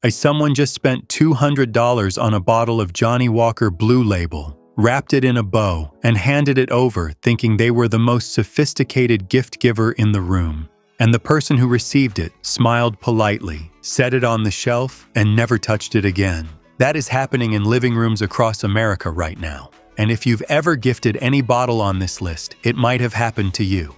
Someone just spent $200 on a bottle of Johnny Walker Blue Label, wrapped it in a bow, and handed it over thinking they were the most sophisticated gift giver in the room. And the person who received it smiled politely, set it on the shelf, and never touched it again. That is happening in living rooms across America right now. And if you've ever gifted any bottle on this list, it might have happened to you.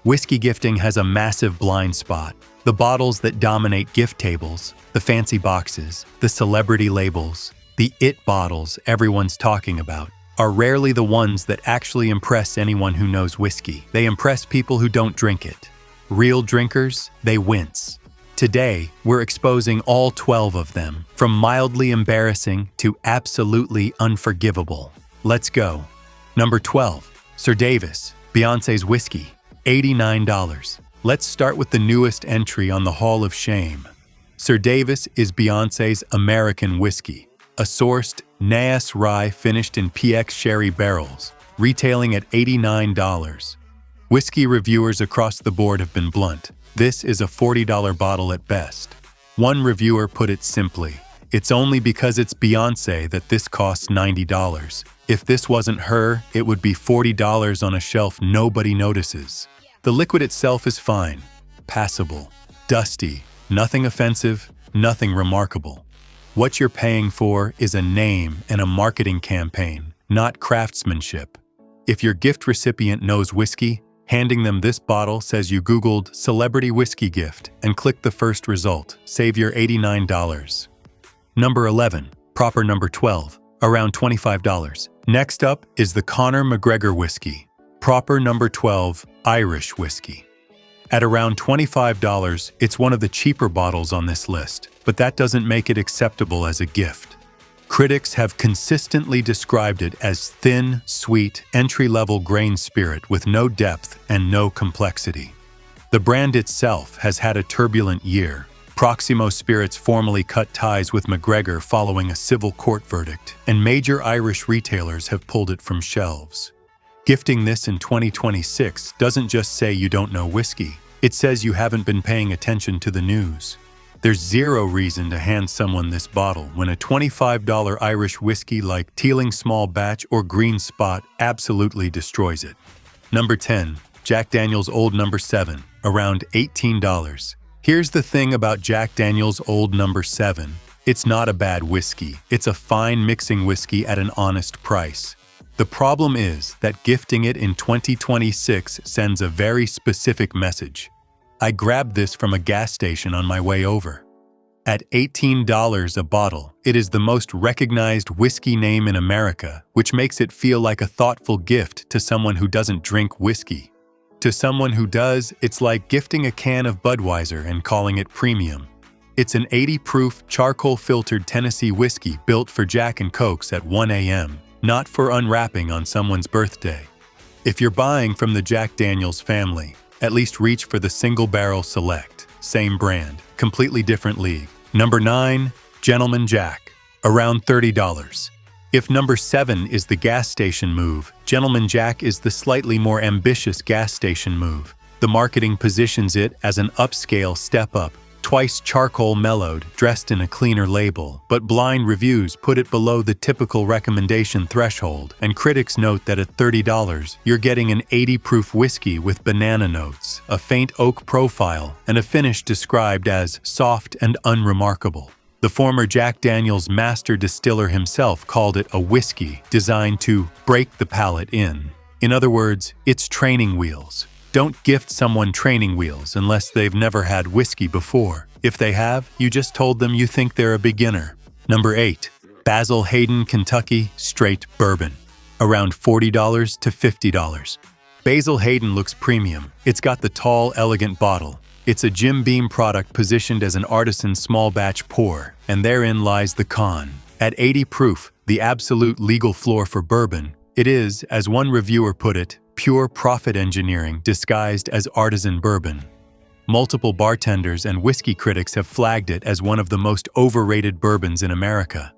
Whiskey gifting has a massive blind spot. The bottles that dominate gift tables, the fancy boxes, the celebrity labels, the it bottles everyone's talking about, are rarely the ones that actually impress anyone who knows whiskey. They impress people who don't drink it. Real drinkers, they wince. Today, we're exposing all 12 of them, from mildly embarrassing to absolutely unforgivable. Let's go. Number 12, Sir Davis, Beyoncé's whiskey, $89. Let's start with the newest entry on the Hall of Shame. Sir Davis is Beyoncé's American whiskey, a sourced Naas rye finished in PX sherry barrels, retailing at $89. Whiskey reviewers across the board have been blunt. This is a $40 bottle at best. One reviewer put it simply, "It's only because it's Beyoncé that this costs $90. If this wasn't her, it would be $40 on a shelf nobody notices." The liquid itself is fine, passable, dusty, nothing offensive, nothing remarkable. What you're paying for is a name and a marketing campaign, not craftsmanship. If your gift recipient knows whiskey, handing them this bottle says you Googled celebrity whiskey gift and click the first result. Save your $89. Number 11, proper number 12, around $25. Next up is the Conor McGregor whiskey, proper number 12, Irish whiskey. At around $25, it's one of the cheaper bottles on this list, but that doesn't make it acceptable as a gift. Critics have consistently described it as thin, sweet, entry-level grain spirit with no depth and no complexity. The brand itself has had a turbulent year. Proximo Spirits formally cut ties with McGregor following a civil court verdict, and major Irish retailers have pulled it from shelves. Gifting this in 2026 doesn't just say you don't know whiskey, it says you haven't been paying attention to the news. There's zero reason to hand someone this bottle when a $25 Irish whiskey like Teeling Small Batch or Green Spot absolutely destroys it. Number 10, Jack Daniel's Old Number 7, around $18. Here's the thing about Jack Daniel's Old Number 7. It's not a bad whiskey. It's a fine mixing whiskey at an honest price. The problem is that gifting it in 2026 sends a very specific message. I grabbed this from a gas station on my way over. At $18 a bottle, it is the most recognized whiskey name in America, which makes it feel like a thoughtful gift to someone who doesn't drink whiskey. To someone who does, it's like gifting a can of Budweiser and calling it premium. It's an 80-proof, charcoal-filtered Tennessee whiskey built for Jack and Cokes at 1 a.m., not for unwrapping on someone's birthday. If you're buying from the Jack Daniel's family, at least reach for the Single Barrel Select, same brand, completely different league. Number 9, Gentleman Jack, around $30. If number 7 is the gas station move, Gentleman Jack is the slightly more ambitious gas station move. The marketing positions it as an upscale step-up, twice charcoal mellowed, dressed in a cleaner label, but blind reviews put it below the typical recommendation threshold, and critics note that at $30, you're getting an 80-proof whiskey with banana notes, a faint oak profile, and a finish described as soft and unremarkable. The former Jack Daniel's master distiller himself called it a whiskey designed to break the palate in. In other words, it's training wheels. Don't gift someone training wheels unless they've never had whiskey before. If they have, you just told them you think they're a beginner. Number 8, Basil Hayden Kentucky Straight Bourbon, around $40 to $50. Basil Hayden looks premium. It's got the tall, elegant bottle. It's a Jim Beam product positioned as an artisan small batch pour, and therein lies the con. At 80 proof, the absolute legal floor for bourbon, it is, as one reviewer put it, pure profit engineering disguised as artisan bourbon. Multiple bartenders and whiskey critics have flagged it as one of the most overrated bourbons in America.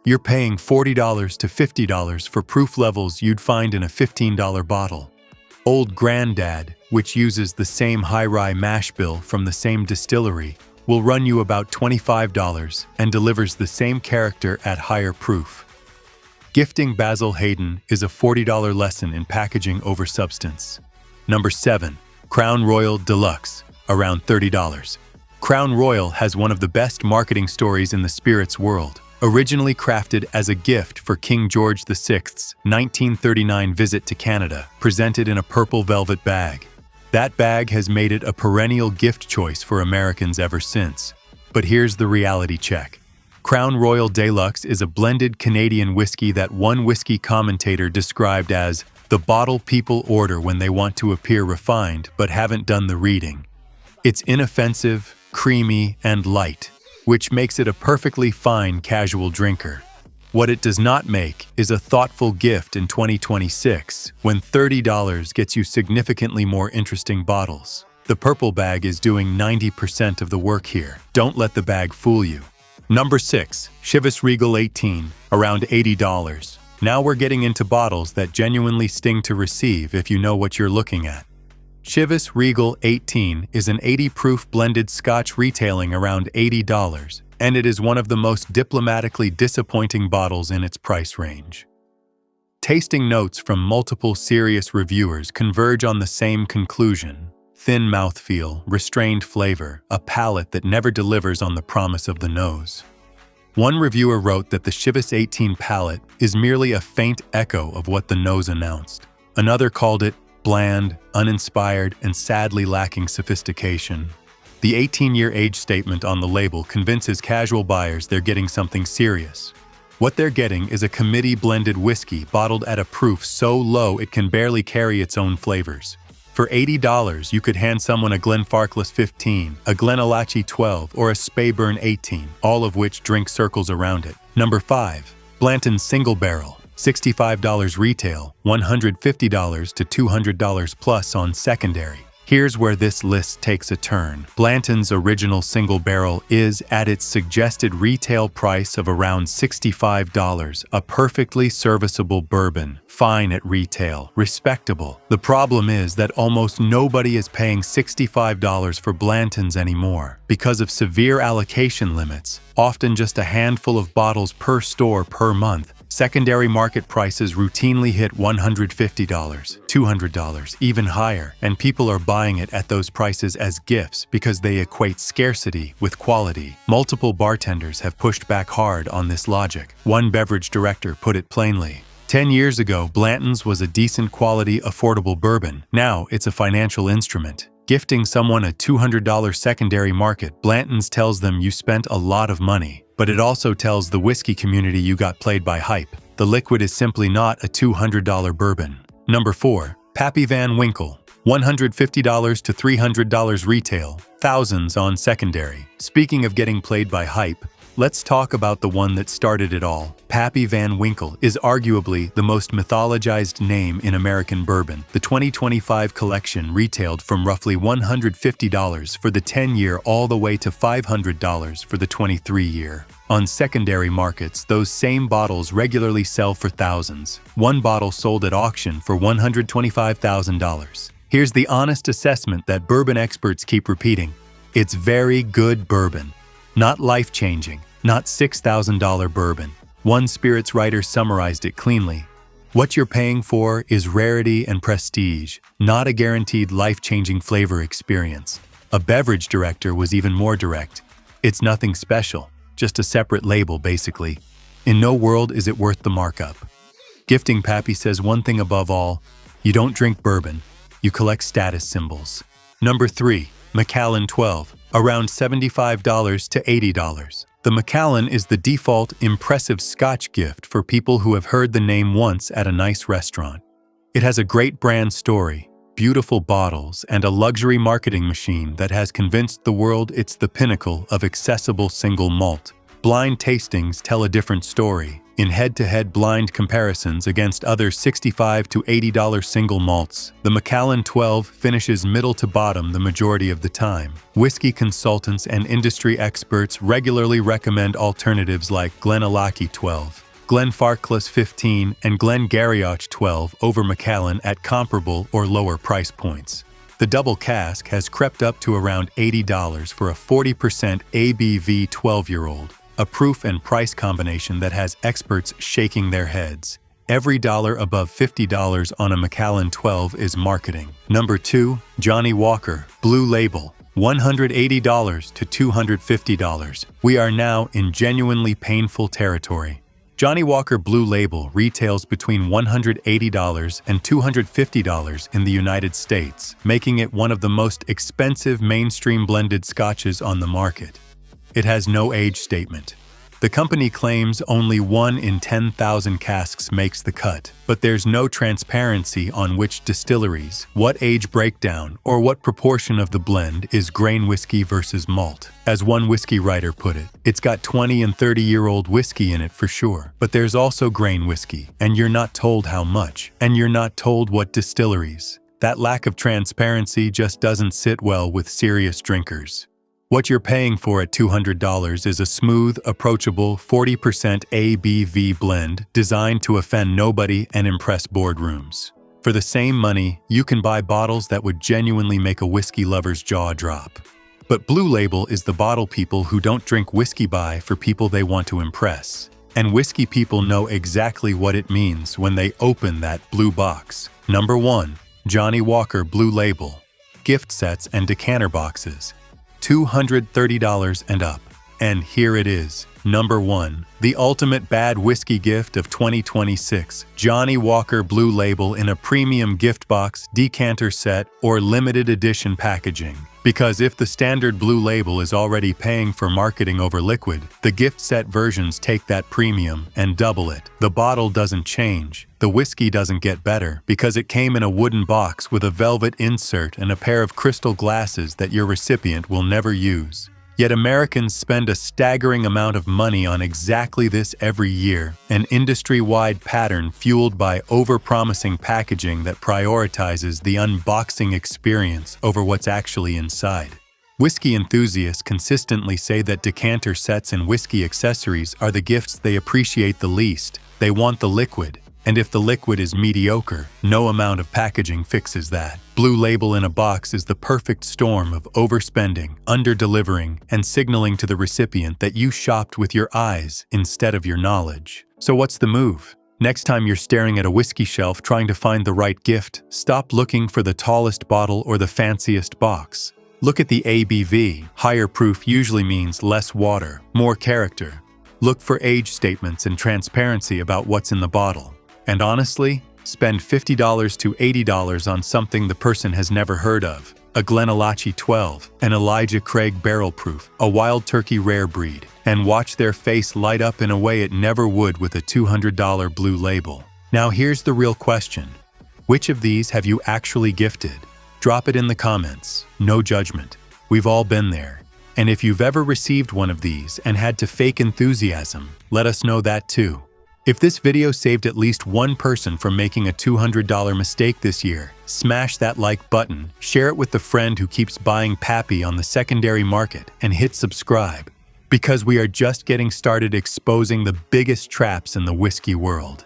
You're paying $40 to $50 for proof levels you'd find in a $15 bottle. Old Grandad, which uses the same high rye mash bill from the same distillery, will run you about $25 and delivers the same character at higher proof. Gifting Basil Hayden is a $40 lesson in packaging over substance. Number 7. Crown Royal Deluxe, around $30. Crown Royal has one of the best marketing stories in the spirits world. Originally crafted as a gift for King George VI's 1939 visit to Canada, presented in a purple velvet bag. That bag has made it a perennial gift choice for Americans ever since. But here's the reality check. Crown Royal Deluxe is a blended Canadian whiskey that one whiskey commentator described as the bottle people order when they want to appear refined but haven't done the reading. It's inoffensive, creamy, and light, which makes it a perfectly fine casual drinker. What it does not make is a thoughtful gift in 2026, when $30 gets you significantly more interesting bottles. The purple bag is doing 90% of the work here. Don't let the bag fool you. Number 6. Chivas Regal 18, around $80. Now we're getting into bottles that genuinely sting to receive if you know what you're looking at. Chivas Regal 18 is an 80-proof blended Scotch retailing around $80, and it is one of the most diplomatically disappointing bottles in its price range. Tasting notes from multiple serious reviewers converge on the same conclusion: thin mouthfeel, restrained flavor, a palate that never delivers on the promise of the nose. One reviewer wrote that the Chivas 18 palate is merely a faint echo of what the nose announced. Another called it bland, uninspired, and sadly lacking sophistication. The 18-year age statement on the label convinces casual buyers they're getting something serious. What they're getting is a committee-blended whiskey bottled at a proof so low it can barely carry its own flavors. For $80, you could hand someone a Glenfarclas 15, a Glenallachie 12, or a Speyburn 18, all of which drink circles around it. Number 5. Blanton's Single Barrel, $65 retail, $150 to $200 plus on secondary. Here's where this list takes a turn. Blanton's original single barrel is at its suggested retail price of around $65, a perfectly serviceable bourbon, fine at retail, respectable. The problem is that almost nobody is paying $65 for Blanton's anymore because of severe allocation limits, often just a handful of bottles per store per month. Secondary market prices routinely hit $150, $200, even higher, and people are buying it at those prices as gifts because they equate scarcity with quality. Multiple bartenders have pushed back hard on this logic. One beverage director put it plainly: 10 years ago, Blanton's was a decent quality, affordable bourbon. Now it's a financial instrument. Gifting someone a $200 secondary market, Blanton's tells them you spent a lot of money. But it also tells the whiskey community you got played by hype. The liquid is simply not a $200 bourbon. Number 4. Pappy Van Winkle, $150 to $300 retail, thousands on secondary. Speaking of getting played by hype, let's talk about the one that started it all. Pappy Van Winkle is arguably the most mythologized name in American bourbon. The 2025 collection retailed from roughly $150 for the 10-year all the way to $500 for the 23-year. On secondary markets, those same bottles regularly sell for thousands. One bottle sold at auction for $125,000. Here's the honest assessment that bourbon experts keep repeating: it's very good bourbon. Not life-changing, not $6,000 bourbon. One spirits writer summarized it cleanly: what you're paying for is rarity and prestige, not a guaranteed life-changing flavor experience. A beverage director was even more direct: it's nothing special, just a separate label basically. In no world is it worth the markup. Gifting Pappy says one thing above all: you don't drink bourbon, you collect status symbols. Number 3. Macallan 12, around $75 to $80. The Macallan is the default impressive Scotch gift for people who have heard the name once at a nice restaurant. It has a great brand story, beautiful bottles, and a luxury marketing machine that has convinced the world it's the pinnacle of accessible single malt. Blind tastings tell a different story. In head-to-head blind comparisons against other $65 to $80 single malts, the Macallan 12 finishes middle to bottom the majority of the time. Whiskey consultants and industry experts regularly recommend alternatives like Glenallachie 12, Glenfarclas 15, and Glengarioch 12 over Macallan at comparable or lower price points. The double cask has crept up to around $80 for a 40% ABV 12-year-old, a proof and price combination that has experts shaking their heads. Every dollar above $50 on a Macallan 12 is marketing. Number 2, Johnnie Walker, Blue Label, $180 to $250. We are now in genuinely painful territory. Johnnie Walker Blue Label retails between $180 and $250 in the United States, making it one of the most expensive mainstream blended scotches on the market. It has no age statement. The company claims only 1 in 10,000 casks makes the cut, but there's no transparency on which distilleries, what age breakdown, or what proportion of the blend is grain whiskey versus malt. As one whiskey writer put it, it's got 20 and 30-year-old whiskey in it for sure, but there's also grain whiskey, and you're not told how much, and you're not told what distilleries. That lack of transparency just doesn't sit well with serious drinkers. What you're paying for at $200 is a smooth, approachable 40% ABV blend designed to offend nobody and impress boardrooms. For the same money, you can buy bottles that would genuinely make a whiskey lover's jaw drop. But Blue Label is the bottle people who don't drink whiskey buy for people they want to impress. And whiskey people know exactly what it means when they open that blue box. Number 1, Johnnie Walker Blue Label, gift sets and decanter boxes. $230 and up. And here it is. Number 1, the ultimate bad whiskey gift of 2026. Johnnie Walker Blue Label in a premium gift box, decanter set, or limited edition packaging. Because if the standard Blue Label is already paying for marketing over liquid, the gift set versions take that premium and double it. The bottle doesn't change. The whiskey doesn't get better because it came in a wooden box with a velvet insert and a pair of crystal glasses that your recipient will never use. Yet Americans spend a staggering amount of money on exactly this every year, an industry-wide pattern fueled by over-promising packaging that prioritizes the unboxing experience over what's actually inside. Whiskey enthusiasts consistently say that decanter sets and whiskey accessories are the gifts they appreciate the least. They want the liquid. And if the liquid is mediocre, no amount of packaging fixes that. Blue Label in a box is the perfect storm of overspending, under-delivering, and signaling to the recipient that you shopped with your eyes instead of your knowledge. So what's the move? Next time you're staring at a whiskey shelf trying to find the right gift, stop looking for the tallest bottle or the fanciest box. Look at the ABV. Higher proof usually means less water, more character. Look for age statements and transparency about what's in the bottle. And honestly, spend $50 to $80 on something the person has never heard of. A Glenallachie 12, an Elijah Craig Barrel Proof, a Wild Turkey Rare Breed, and watch their face light up in a way it never would with a $200 Blue Label. Now here's the real question. Which of these have you actually gifted? Drop it in the comments. No judgment. We've all been there. And if you've ever received one of these and had to fake enthusiasm, let us know that too. If this video saved at least one person from making a $200 mistake this year, smash that like button, share it with the friend who keeps buying Pappy on the secondary market, and hit subscribe. Because we are just getting started exposing the biggest traps in the whiskey world.